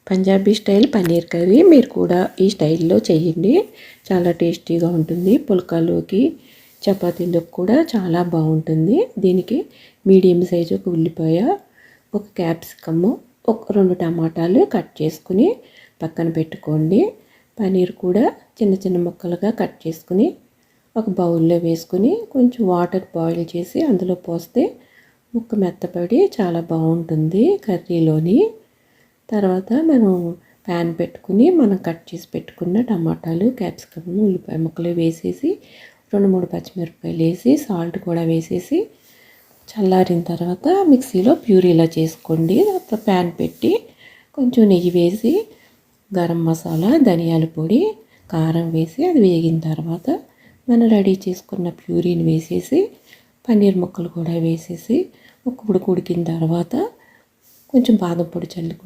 Punjabi style paneer curry మీరు కూడా ఈ స్టైల్లో చేయండి. చాలా టేస్టీగా ఉంటుంది. పుల్కాలోకి చపాతీలోకి కూడా చాలా బాగుంటుంది. దీనికి మీడియం సైజు ఒక ఉల్లిపాయ, ఒక క్యాప్సికమ్, ఒక 2 టమాటాలు కట్ చేసుకుని పక్కన పెట్టుకోండి. పన్నీర్ కూడా చిన్న చిన్న ముక్కలుగా కట్ చేసుకుని ఒక బౌల్లో వేసుకుని కొంచెం వాటర్ బాయిల్ చేసి అందులో పోస్తే ముక్క మెత్తపడి చాలా బాగుంటుంది కర్రీలోని. తర్వాత మనం ప్యాన్ పెట్టుకుని మనం కట్ చేసి పెట్టుకున్న టమాటాలు, క్యాప్సికమ్, ఉల్లిపాయ ముక్కలు వేసేసి 2-3 పచ్చిమిరపకాయలు వేసి సాల్ట్ కూడా వేసేసి చల్లారిన తర్వాత మిక్సీలో ప్యూరీలా చేసుకోండి. తర్వాత ప్యాన్ పెట్టి కొంచెం నెయ్యి వేసి గరం మసాలా, ధనియాల పొడి, కారం వేసి అది వేగిన తర్వాత మనం రెడీ చేసుకున్న ప్యూరీని వేసేసి పన్నీర్ ముక్కలు కూడా వేసేసి ఒక ఉడికిన తర్వాత కొంచెం బాదం పొడి చల్లుకుంటే